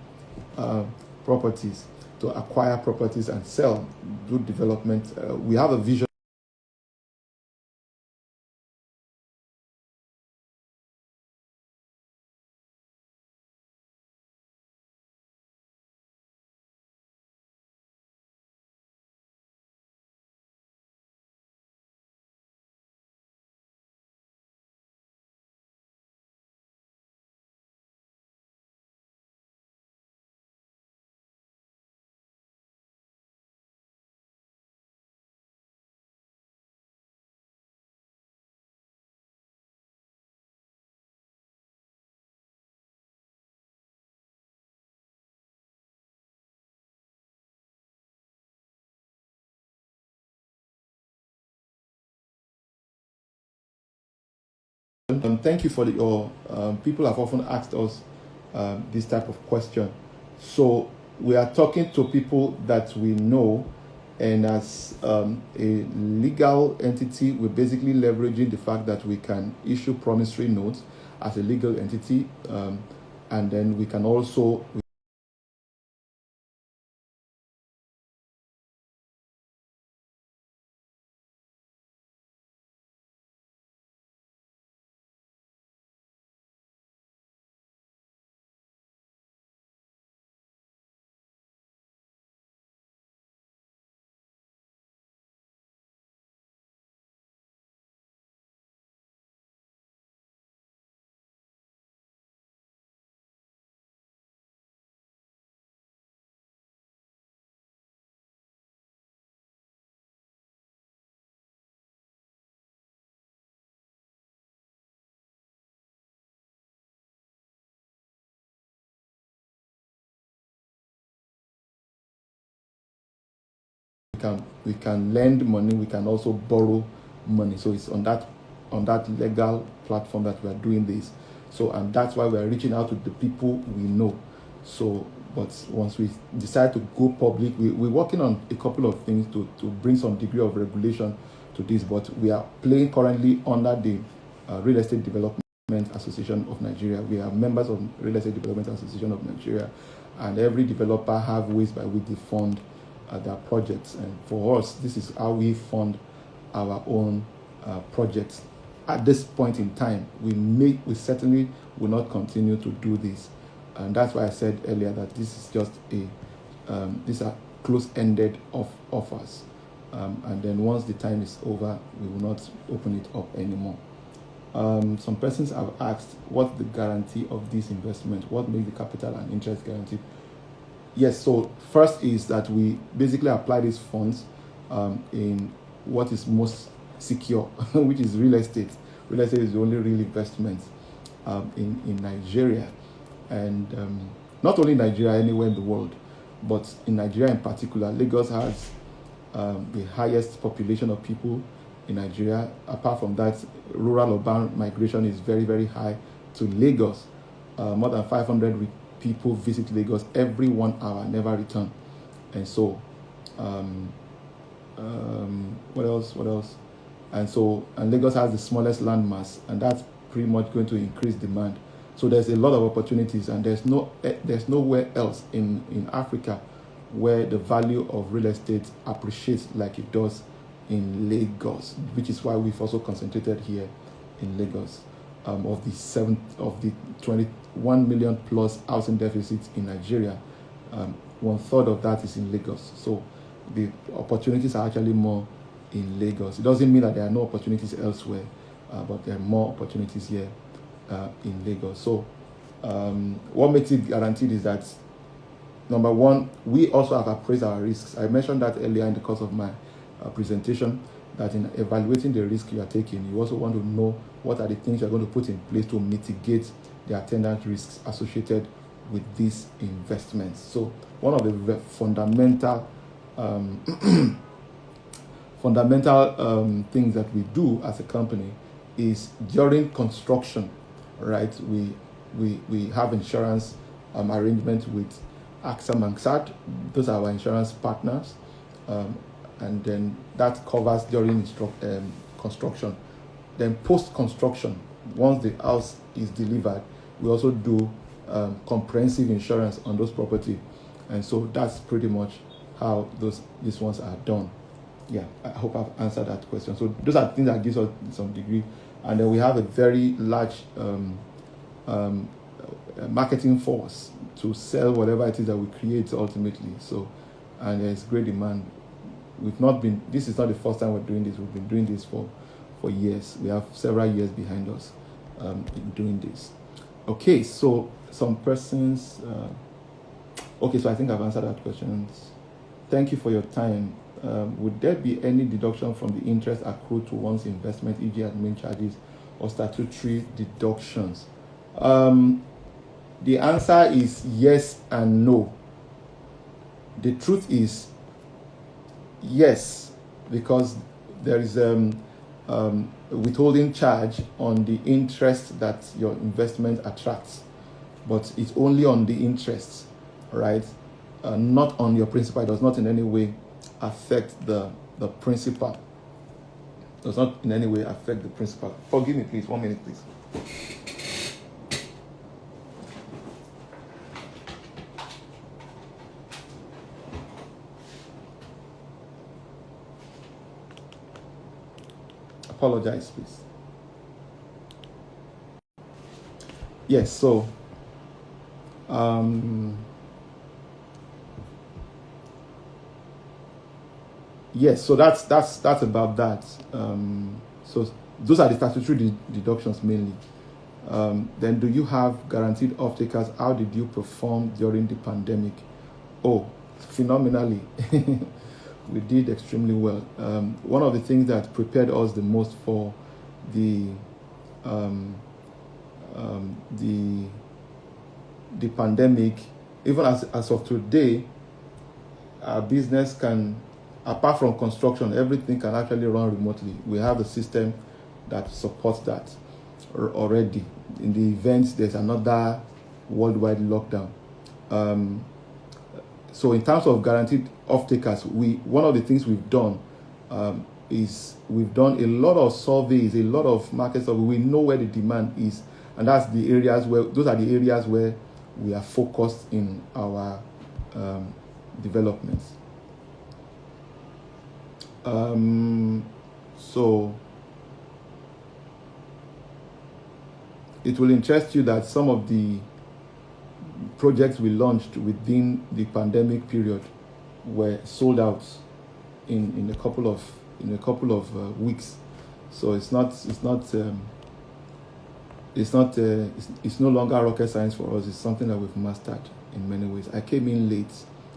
properties, to acquire properties and sell, do development. We have a vision. Thank you for your people have often asked us this type of question. So we are talking to people that we know, and as a legal entity, we're basically leveraging the fact that we can issue promissory notes as a legal entity, and then we can also we can lend money, we can also borrow money. So it's on that legal platform that we are doing this. So, and that's why we are reaching out to the people we know. So, but once we decide to go public, we're working on a couple of things to bring some degree of regulation to this. But we are playing currently under the Real Estate Development Association of Nigeria. We are members of Real Estate Development Association of Nigeria, and every developer have ways by which they fund their projects. And for us, this is how we fund our own projects. At this point in time, we certainly will not continue to do this, and that's why I said earlier that this is just these are close-ended offers, and then once the time is over, we will not open it up anymore. Some persons have asked, what's the guarantee of this investment? What makes the capital and interest guaranteed? Yes, so first is that we basically apply these funds in what is most secure, which is real estate. Real estate is the only real investment in Nigeria, and not only Nigeria, anywhere in the world, but in Nigeria in particular. Lagos has the highest population of people in Nigeria. Apart from that, rural urban migration is very, very high to Lagos. More than 500 people visit Lagos every 1 hour, never return. And so, what else? And Lagos has the smallest land mass, and that's pretty much going to increase demand. So there's a lot of opportunities, and there's nowhere else in Africa where the value of real estate appreciates like it does in Lagos, which is why we've also concentrated here in Lagos. Of the 21 million plus housing deficits in Nigeria, 1/3 of that is in Lagos. So the opportunities are actually more in Lagos. It doesn't mean that there are no opportunities elsewhere, but there are more opportunities here in Lagos. So what makes it guaranteed is that, number one, we also have appraised our risks. I mentioned that earlier in the course of my presentation, that in evaluating the risk you are taking, you also want to know what are the things you're going to put in place to mitigate the attendant risks associated with these investments. So one of the fundamental things that we do as a company is during construction, right? We have insurance arrangement with AXA Mansard. Those are our insurance partners. And then that covers during construction. Then post-construction, once the house is delivered, we also do comprehensive insurance on those property. And so that's pretty much how these ones are done. Yeah, I hope I've answered that question. So those are things that gives us some degree. And then we have a very large marketing force to sell whatever it is that we create ultimately. So, and there's great demand. This is not the first time we're doing this. We've been doing this for years. We have several years behind us in doing this. Okay, so some persons, so I think I've answered that question. Thank you for your time. Would there be any deduction from the interest accrued to one's investment, e.g. admin charges or statutory deductions? The answer is yes and no. The truth is yes, because there is a withholding charge on the interest that your investment attracts, but it's only on the interest, right? Not on your principal. It does not in any way affect the principal. Does not in any way affect the principal. Forgive me, please. 1 minute, please. Apologize, please. Yes, so yes, so that's about that. So those are the statutory deductions mainly. Then do you have guaranteed off-takers? How did you perform during the pandemic? Oh, phenomenally. We did extremely well. One of the things that prepared us the most for the pandemic, even as of today, our business can apart from construction, everything can actually run remotely. We have a system that supports that already. In the events, there's another worldwide lockdown. So in terms of guaranteed off-takers, one of the things we've done is we've done a lot of surveys, a lot of market surveys. We know where the demand is, and those are the areas where we are focused in our developments. So it will interest you that some of the projects we launched within the pandemic period were sold out in a couple of weeks. So it's no longer rocket science for us. It's something that we've mastered in many ways. I came in late.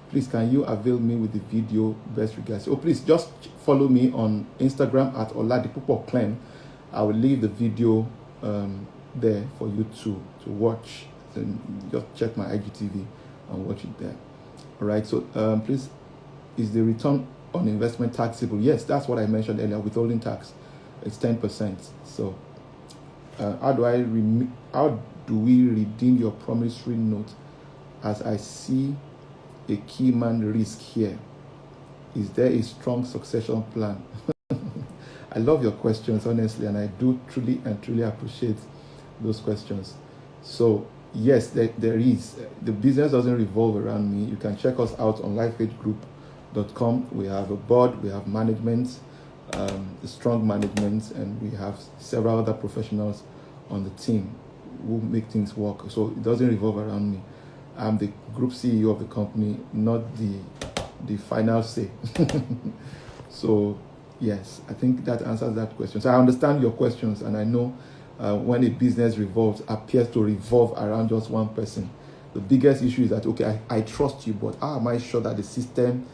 Please, can you avail me with the video? Best regards. Oh, please just follow me on Instagram at Oladipupo Clem. I will leave the video there for you to watch. And just check my IGTV and watch it there. All right. So please, is the return on investment taxable? Yes, that's what I mentioned earlier. Withholding tax, it's 10%. So how do we redeem your promissory note? As I see a key man risk here, is there a strong succession plan? I love your questions, honestly, and I do truly appreciate those questions. So yes, there is. The business doesn't revolve around me. You can check us out on lifepagegroup.com. We have a board, we have management, strong management, and we have several other professionals on the team who make things work. So it doesn't revolve around me. I'm the group CEO of the company, not the final say. So yes, I think that answers that question. So I understand your questions, and I know when a business appears to revolve around just one person. The biggest issue is that, okay, I trust you, but how am I sure that the system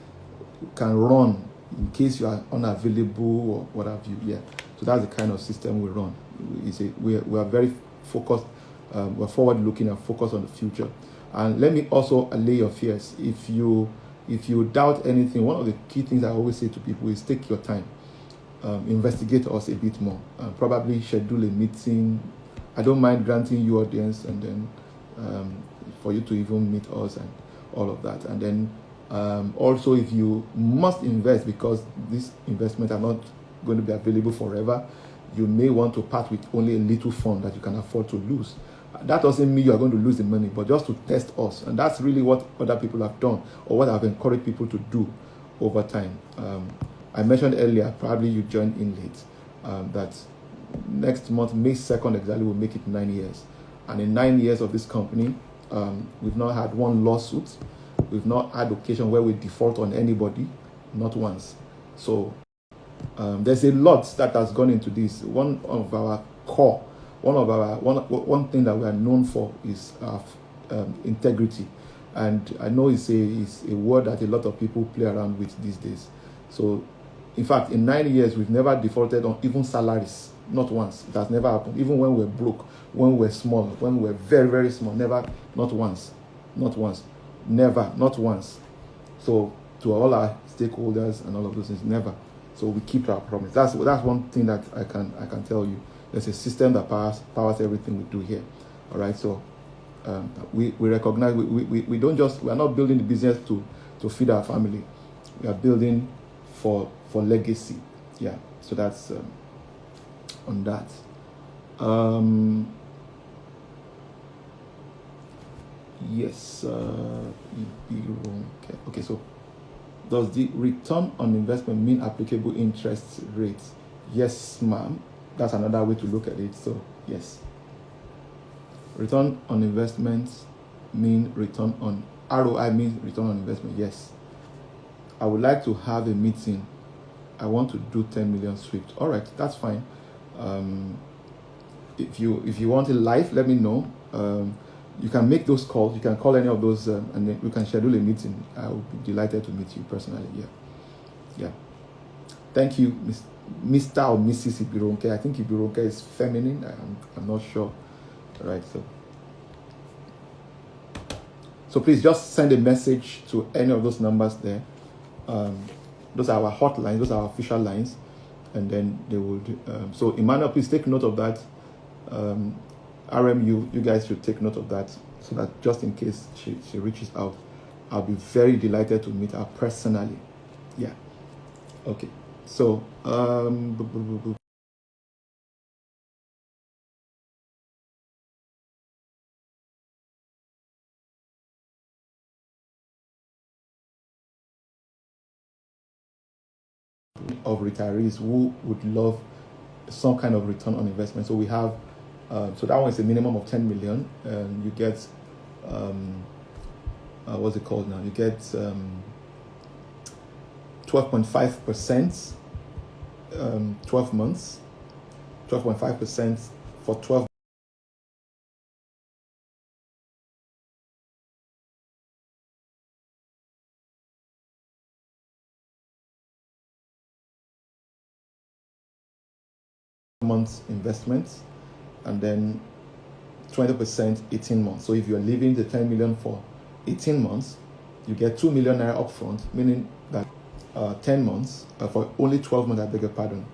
can run in case you are unavailable or what have you? Yeah. So that's the kind of system we run. We are very focused, we're forward looking and focused on the future. And let me also allay your fears. If you doubt anything, one of the key things I always say to people is take your time. Investigate us a bit more. Probably schedule a meeting. I don't mind granting you audience, and then for you to even meet us and all of that. And then also, if you must invest because these investments are not going to be available forever, you may want to part with only a little fund that you can afford to lose. That doesn't mean you are going to lose the money, but just to test us. And that's really what other people have done, or what I've encouraged people to do over time. I mentioned earlier, probably you joined in late, that next month, May 2nd exactly, will make it 9 years. And in 9 years of this company, we've not had one lawsuit. We've not had occasion where we default on anybody, not once. So there's a lot that has gone into this. One thing that we are known for is integrity. And I know it's a word that a lot of people play around with these days. So in fact, in 9 years, we've never defaulted on even salaries. Not once. It has never happened. Even when we're broke, when we're small, when we're very, very small. Never, not once. Not once. Never, not once. So to all our stakeholders and all of those things, never. So we keep our promise. That's one thing that I can tell you. There's a system that powers everything we do here. All right. So we recognize we don't just, we are not building the business to feed our family. We are building for legacy. Yeah. So that's on that. Yes. Okay. So does the return on investment mean applicable interest rates? Yes, ma'am. That's another way to look at it. So yes. Return on investments mean return on ROI means return on investment. Yes. I would like to have a meeting. I want to do 10 million Swift. All right, that's fine. If you want it live, let me know. You can make those calls. You can call any of those, and then we can schedule a meeting. I will be delighted to meet you personally. Yeah. Thank you, Mr. or Mrs. Ibironke. I think Ibironke is feminine. I'm not sure. All right, so please just send a message to any of those numbers there. Those are our hotlines. Those are our official lines, and then they will. So Emmanuel, please take note of that. RMU, you guys should take note of that, so that just in case she reaches out, I'll be very delighted to meet her personally. Yeah. Okay. So of retirees who would love some kind of return on investment. So we have, so that one is a minimum of 10 million, and you get, what's it called now? You get 12.5%, 12 months, 12.5% for 12 months investments, and then 20% 18 months. So if you're leaving the 10 million for 18 months, you get 2 million naira upfront, meaning that 10 months, for only 12 months, I beg your pardon,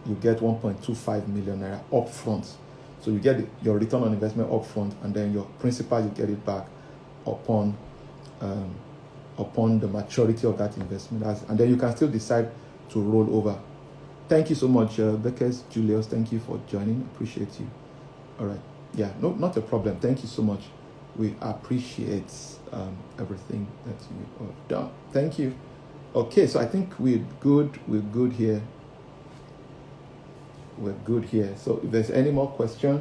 you get 1.25 million naira upfront. So you get your return on investment upfront, and then your principal, you get it back upon the maturity of that investment. And then you can still decide to roll over. Thank you so much, Beckers, Julius. Thank you for joining. Appreciate you. All right. Yeah, no, not a problem. Thank you so much. We appreciate everything that you have done. Thank you. Okay, so I think we're good. We're good here. We're good here. So if there's any more question,